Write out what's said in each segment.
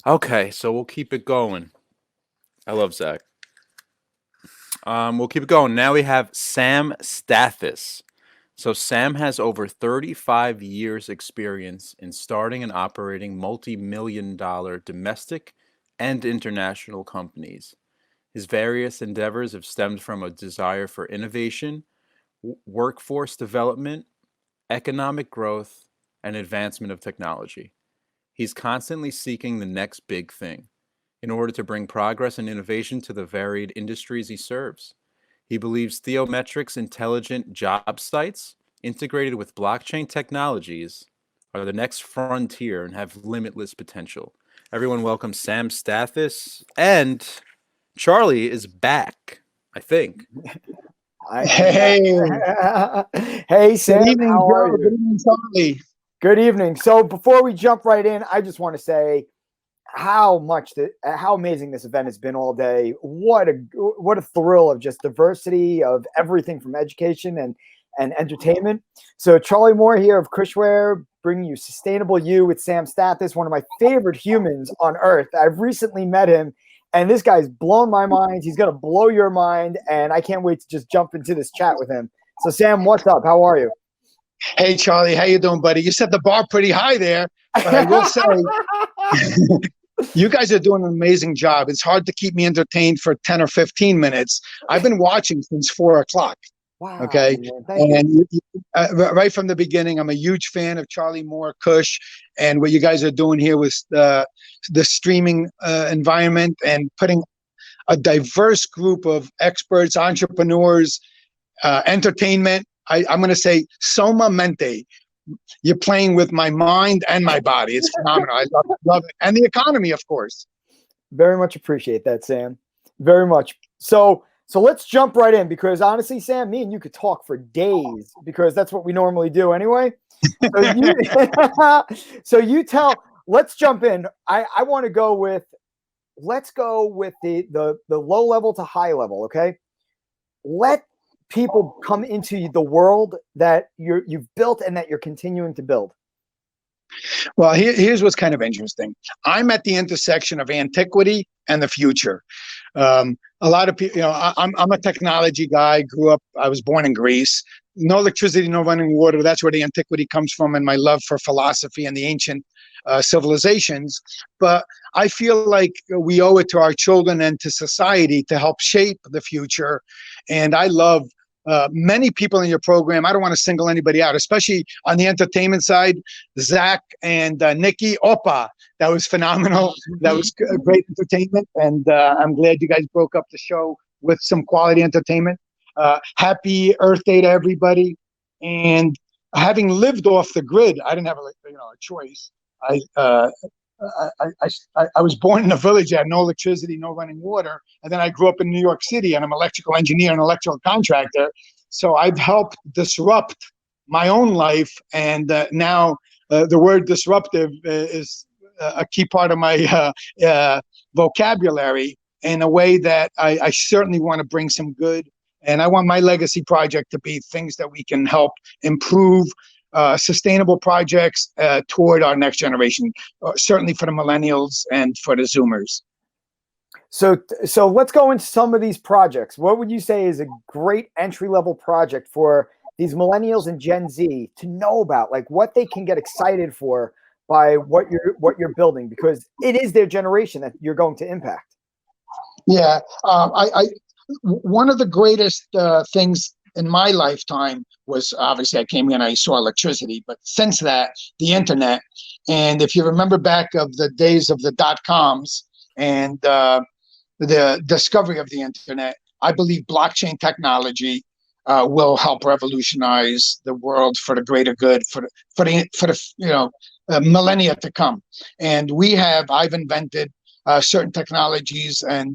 Okay, so we'll keep it going. I love Zach. We'll keep it going. Now we have Sam Stathis. So Sam has over 35 years experience in starting and operating multi-million dollar domestic and international companies. His various endeavors have stemmed from a desire for innovation, workforce development, economic growth, and advancement of technology. He's constantly seeking the next big thing in order to bring progress and innovation to the varied industries he serves. He believes Theometric's intelligent job sites, integrated with blockchain technologies, are the next frontier and have limitless potential. Everyone welcome Sam Stathis. And Charlie is back, I think. Hey, Hey, good Sam, evening, how are Joe. Good you? evening, Charlie. Good evening. So before we jump right in, I just want to say how amazing this event has been all day. What a thrill of just diversity of everything from education and entertainment. So Charlie Moore here of KusH Wear, bringing you Sustainable You with Sam Stathis, one of my favorite humans on earth. I've recently met him, and this guy's blown my mind. He's going to blow your mind, and I can't wait to just jump into this chat with him. So Sam, what's up? How are you? Hey, Charlie, how you doing, buddy? You set the bar pretty high there, but I will say you guys are doing an amazing job. It's hard to keep me entertained for 10 or 15 minutes. I've been watching since 4 o'clock. Wow, Okay. man, thank you. And right from the beginning, I'm a huge fan of Charlie Moore, KusH, and what you guys are doing here with the streaming environment and putting a diverse group of experts, entrepreneurs, entertainment. I'm going to say soma mente. You're playing with my mind and my body. It's phenomenal. I love it. And the economy, of course. Very much appreciate that, Sam. Very much. So let's jump right in because honestly, Sam, me and you could talk for days because that's what we normally do anyway. So you tell. Let's jump in. I want to go with. Let's go with the low level to high level. Okay. Let people come into the world that you've built and that you're continuing to build. Well, here's what's kind of interesting. I'm at the intersection of antiquity and the future. A lot of people, I'm a technology guy. I was born in Greece. No electricity, no running water. That's where the antiquity comes from, and my love for philosophy and the ancient civilizations. But I feel like we owe it to our children and to society to help shape the future. And I love many people in your program. I don't want to single anybody out, especially on the entertainment side. Zach and Nikki Opa, that was phenomenal. That was great entertainment, and I'm glad you guys broke up the show with some quality entertainment. Happy Earth Day to everybody. And having lived off the grid, I didn't have a choice. I was born in a village that had no electricity, no running water. And then I grew up in New York City, and I'm an electrical engineer and electrical contractor. So I've helped disrupt my own life. And now the word disruptive is a key part of my vocabulary in a way that I certainly want to bring some good. And I want my legacy project to be things that we can help improve sustainable projects toward our next generation, certainly for the millennials and for the Zoomers. So let's go into some of these projects. What would you say is a great entry-level project for these millennials and Gen Z to know about, like what they can get excited for by what you're building, because it is their generation that you're going to impact? Yeah, one of the greatest things in my lifetime was obviously I came in, I saw electricity, but since that, the internet. And if you remember back of the days of the .coms and the discovery of the internet, I believe blockchain technology will help revolutionize the world for the greater good for the millennia to come. And I've invented certain technologies and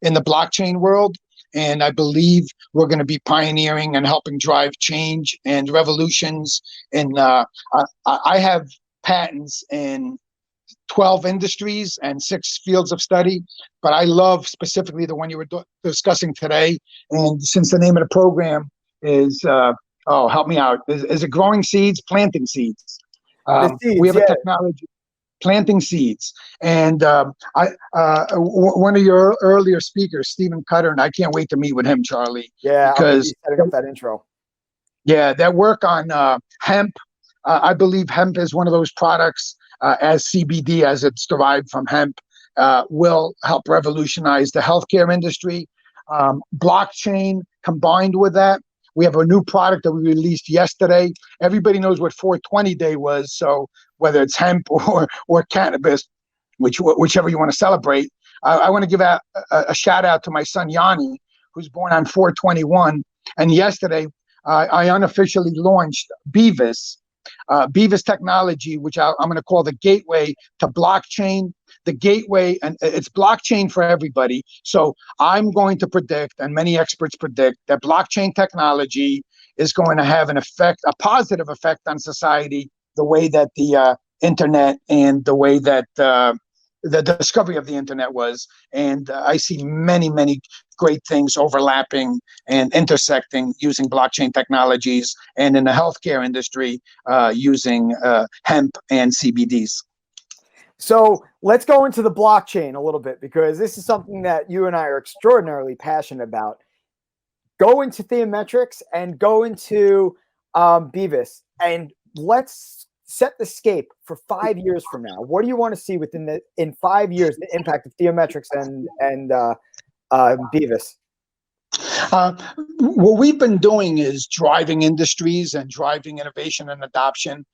in the blockchain world. And I believe we're going to be pioneering and helping drive change and revolutions. And I have patents in 12 industries and 6 fields of study. But I love specifically the one you were discussing today. And since the name of the program is, help me out, is it growing seeds, planting seeds? The seeds, We have yeah. a technology. planting seeds. And one of your earlier speakers, Stephen Cutter, and I can't wait to meet with him, Charlie. Yeah, I'm gonna because be setting up that intro. yeah, that work on hemp. I believe hemp is one of those products, as CBD, as it's derived from hemp, will help revolutionize the healthcare industry. Blockchain combined with that. We have a new product that we released yesterday. Everybody knows what 420 Day was. So whether it's hemp or cannabis, whichever you want to celebrate, I want to give out a shout out to my son Yanni, who's born on 421. And yesterday, I unofficially launched Beavis. Beavis technology, which I'm going to call the gateway to blockchain, the gateway, and it's blockchain for everybody. So I'm going to predict, and many experts predict, that blockchain technology is going to have an effect, a positive effect on society, the way that the internet and the way that the discovery of the internet was. And I see many, many great things overlapping and intersecting using blockchain technologies, and in the healthcare industry using hemp and CBDs. So let's go into the blockchain a little bit, because this is something that you and I are extraordinarily passionate about. Go into Theometrics and go into Beavis, and let's set the scape for 5 years from now. What do you want to see in 5 years, the impact of Theometrics and Beavis? What we've been doing is driving industries and driving innovation and adoption.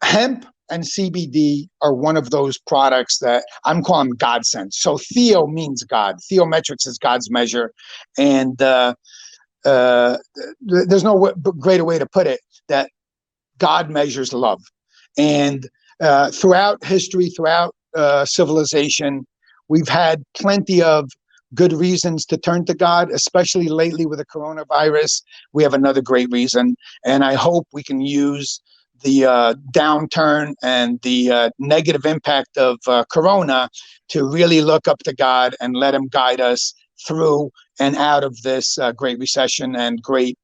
Hemp and CBD are one of those products that I'm calling godsend. So Theo means God. Theometrics is God's measure. And there's no greater way to put it, that God measures love. And throughout history, throughout civilization, we've had plenty of good reasons to turn to God, especially lately with the coronavirus. We have another great reason. And I hope we can use the downturn and the negative impact of corona to really look up to God and let him guide us through and out of this great recession and great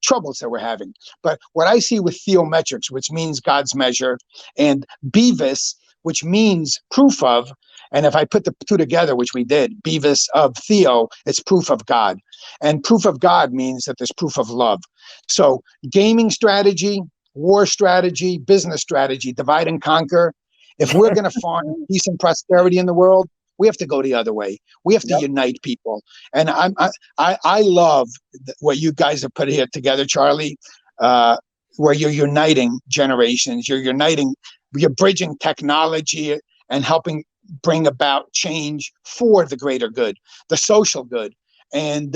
troubles that we're having. But what I see with Theometrics, which means God's measure, and Beavis, which means proof of, and if I put the two together, which we did, Beavis of Theo, it's proof of God. And proof of God means that there's proof of love. So gaming strategy, war strategy, business strategy, divide and conquer. If we're going to find peace and prosperity in the world, we have to go the other way. We have to unite people. And I love what you guys have put here together, Charlie, where you're uniting generations. You're bridging technology and helping bring about change for the greater good, the social good. And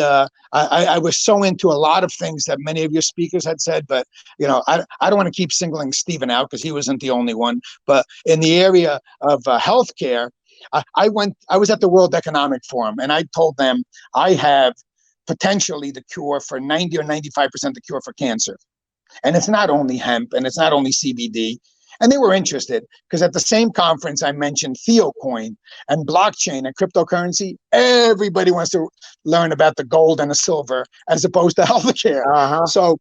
I was so into a lot of things that many of your speakers had said, but I don't want to keep singling Stephen out because he wasn't the only one. But in the area of healthcare, I was at the World Economic Forum, and I told them I have potentially the cure for 90 or 95% the cure for cancer. And it's not only hemp, and it's not only CBD. And they were interested because at the same conference I mentioned TheoCoin and blockchain and cryptocurrency. Everybody wants to learn about the gold and the silver as opposed to healthcare. So,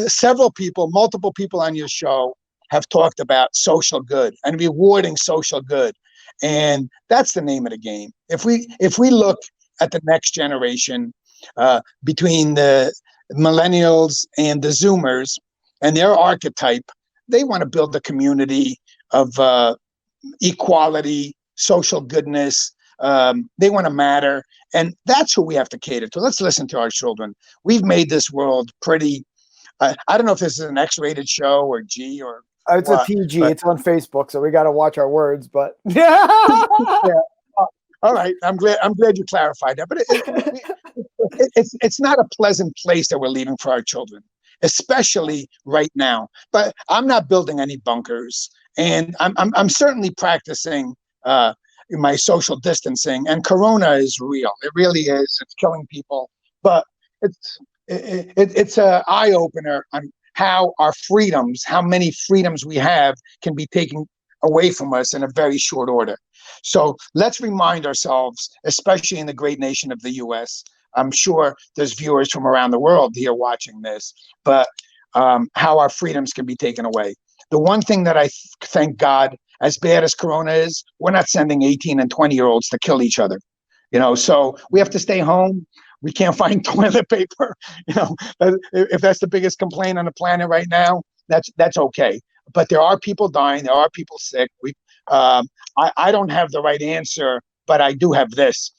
several people, multiple people on your show have talked about social good and rewarding social good. And that's the name of the game. If we look at the next generation, between the millennials and the Zoomers, and their archetype, they want to build a community of equality, social goodness. They want to matter. And that's who we have to cater to. Let's listen to our children. We've made this world pretty, I don't know if this is an X-rated show or G or it's what, a PG. but it's on Facebook, so we got to watch our words. But yeah. All right, I'm glad you clarified that. But it's not a pleasant place that we're leaving for our children, especially right now. But I'm not building any bunkers, and I'm certainly practicing my social distancing. And Corona is real; it really is. It's killing people, but it's an eye opener on how our freedoms, how many freedoms we have, can be taken away from us in a very short order. So let's remind ourselves, especially in the great nation of the U.S. I'm sure there's viewers from around the world here watching this, but how our freedoms can be taken away. The one thing that thank God, as bad as Corona is, we're not sending 18 and 20-year-olds to kill each other. So we have to stay home. We can't find toilet paper. If that's the biggest complaint on the planet right now, that's okay. But there are people dying. There are people sick. I don't have the right answer, but I do have this.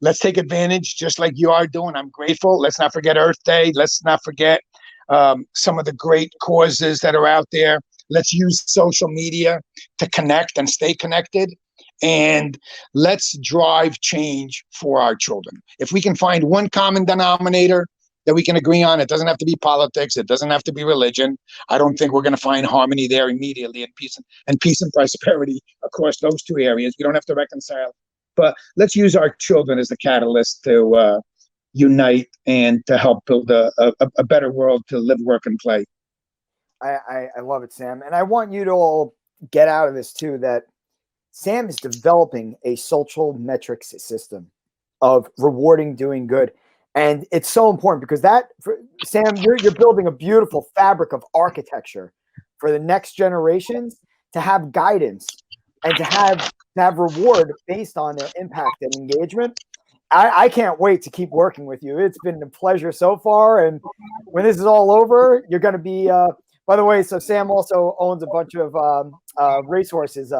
Let's take advantage, just like you are doing. I'm grateful. Let's not forget Earth Day. Let's not forget some of the great causes that are out there. Let's use social media to connect and stay connected. And let's drive change for our children. If we can find one common denominator that we can agree on, it doesn't have to be politics. It doesn't have to be religion. I don't think we're going to find harmony there immediately, and peace and prosperity across those two areas. We don't have to reconcile. But let's use our children as the catalyst to unite and to help build a better world to live, work, and play. I love it, Sam. And I want you to all get out of this too, that Sam is developing a social metrics system of rewarding doing good. And it's so important because Sam, you're building a beautiful fabric of architecture for the next generations to have guidance and to have reward based on their impact and engagement. I can't wait to keep working with you. It's been a pleasure so far. And when this is all over, you're going to be, by the way, so Sam also owns a bunch of racehorses,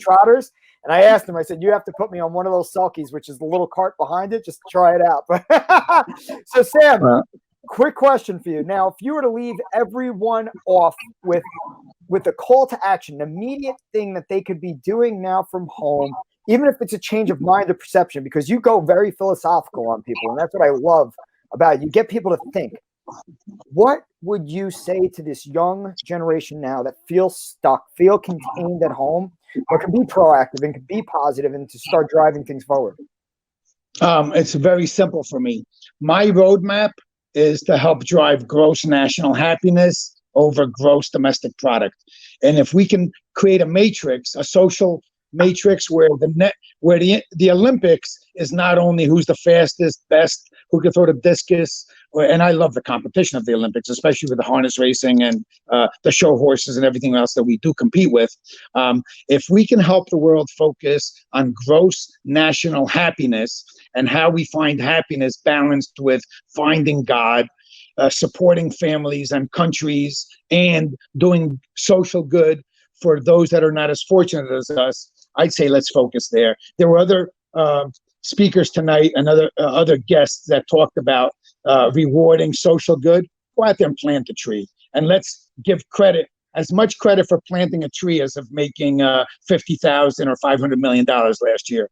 trotters. And I asked him, I said, you have to put me on one of those sulkies, which is the little cart behind it, just to try it out. So Sam, quick question for you. Now, if you were to leave everyone off with a call to action, an immediate thing that they could be doing now from home, even if it's a change of mind or perception, because you go very philosophical on people, and that's what I love about it. You get people to think. What would you say to this young generation now that feels stuck, feel contained at home, but can be proactive and can be positive and to start driving things forward? It's very simple for me. My roadmap is to help drive gross national happiness over gross domestic product. And if we can create a matrix, a social matrix where the Olympics is not only who's the fastest, best, who can throw the discus, and I love the competition of the Olympics, especially with the harness racing and the show horses and everything else that we do compete with. If we can help the world focus on gross national happiness and how we find happiness balanced with finding God, supporting families and countries, and doing social good for those that are not as fortunate as us, I'd say let's focus there. There were other speakers tonight and other guests that talked about rewarding social good. Go out there and plant a tree, and let's give credit, as much credit for planting a tree as of making $50,000 or $500 million last year.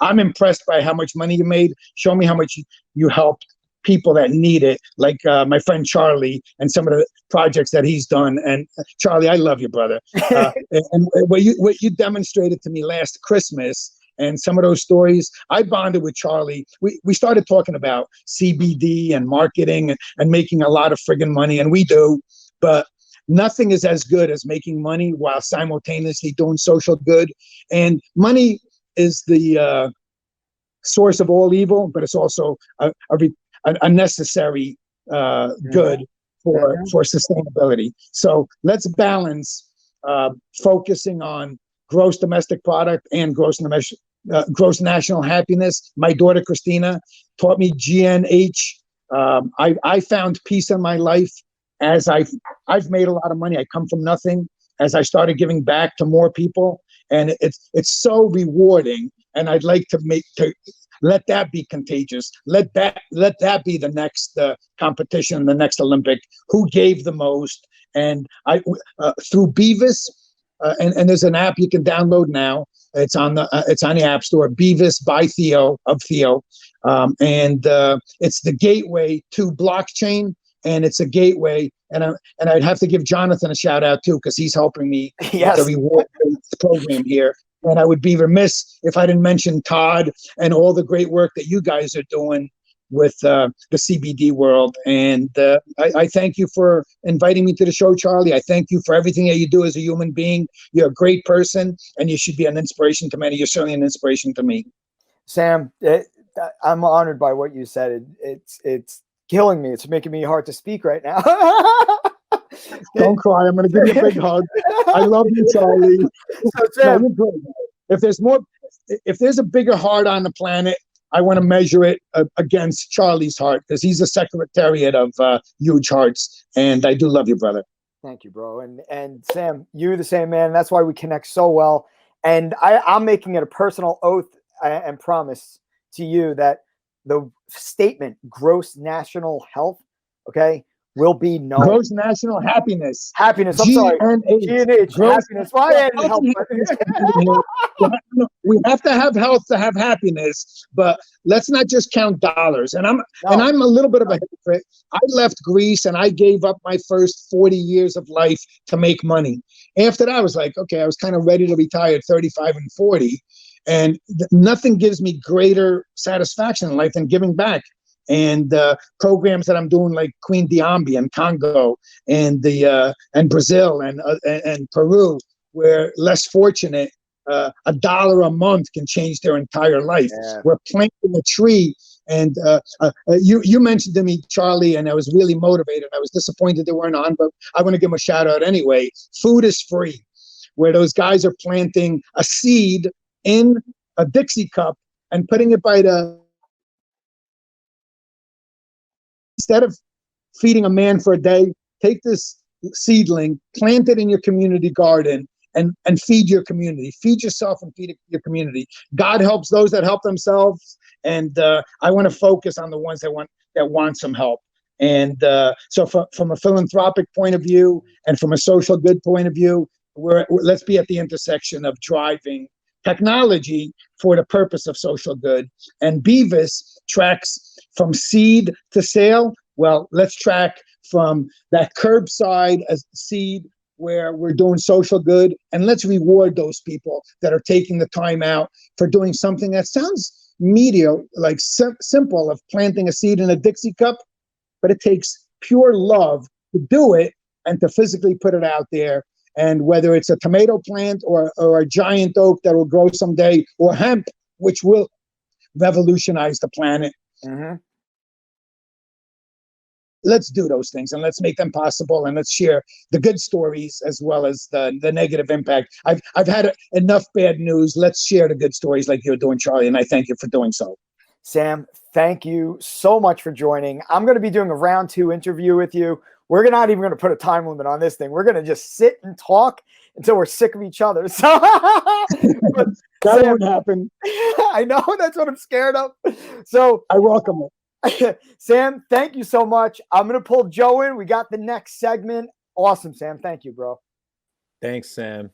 I'm impressed by how much money you made. Show me how much you helped people that need it, like my friend Charlie and some of the projects that he's done. And Charlie, I love you, brother. And what you demonstrated to me last Christmas, and some of those stories, I bonded with Charlie. We started talking about CBD and marketing and making a lot of friggin' money, and we do, but nothing is as good as making money while simultaneously doing social good. And money is the source of all evil, but it's also a necessary good for sustainability. So let's balance focusing on gross domestic product and gross national happiness. My daughter Christina taught me GNH. I found peace in my life as I've made a lot of money. I come from nothing. As I started giving back to more people, and it's so rewarding. And I'd like to let that be contagious. Let that be the next competition, the next Olympic. Who gave the most? And I through Beavis, and there's an app you can download now. It's on the App Store. Beavis by Theo of Theo, and it's the gateway to blockchain, and it's a gateway. And I'd have to give Jonathan a shout out too, because he's helping me with the reward program here. And I would be remiss if I didn't mention Todd and all the great work that you guys are doing with the CBD world. And I thank you for inviting me to the show, Charlie. I thank you for everything that you do as a human being. You're a great person, and you should be an inspiration to many. You're certainly an inspiration to me. Sam, I'm honored by what you said. It's killing me. It's making me hard to speak right now. Don't cry. I'm going to give you a big hug. I love you, Charlie. So, No, Sam, you're great. If there's a bigger heart on the planet, I want to measure it against Charlie's heart, because he's a secretariat of huge hearts, and I do love you, brother. thank you, bro. And Sam, you the same, man. That's why we connect so well. And I'm making it a personal oath and promise to you that the statement gross national health, okay, will be known. Gross national happiness. Happiness. I'm sorry. G&H. Gross Happiness. Why I didn't help? We have to have health to have happiness, but let's not just count dollars. And I'm a little bit of a hypocrite. I left Greece and I gave up my first 40 years of life to make money. After that, I was like, okay, I was kind of ready to retire at 35 and 40. And nothing gives me greater satisfaction in life than giving back. And programs that I'm doing, like Queen Diambi and Congo and Brazil and Peru, where less fortunate, $1 a month can change their entire life. Yeah. We're planting a tree. And you mentioned to me, Charlie, and I was really motivated. I was disappointed they weren't on, but I want to give them a shout out anyway. Food is Free, where those guys are planting a seed in a Dixie cup and putting it by the... Instead of feeding a man for a day, take this seedling, plant it in your community garden, and feed your community. Feed yourself and feed your community. God helps those that help themselves, and I want to focus on the ones that want some help. And so from a philanthropic point of view and from a social good point of view, let's be at the intersection of driving technology for the purpose of social good. And Beavis tracks from seed to sale. Well, let's track from that curbside as seed where we're doing social good, and let's reward those people that are taking the time out for doing something that sounds mediocre, like simple, of planting a seed in a Dixie cup, but it takes pure love to do it and to physically put it out there. And whether it's a tomato plant or a giant oak that will grow someday, or hemp, which will revolutionize the planet. Mm-hmm. Let's do those things and let's make them possible, and let's share the good stories as well as the negative impact. I've had enough bad news. Let's share the good stories like you're doing, Charlie, and I thank you for doing so. Sam, thank you so much for joining. I'm going to be doing a round 2 interview with you. We're not even going to put a time limit on this thing. We're going to just sit and talk until we're sick of each other. So that won't happen. I know, that's what I'm scared of. So I welcome it. Sam, thank you so much. I'm going to pull Joe in. We got the next segment. Awesome, Sam. Thank you, bro. Thanks, Sam.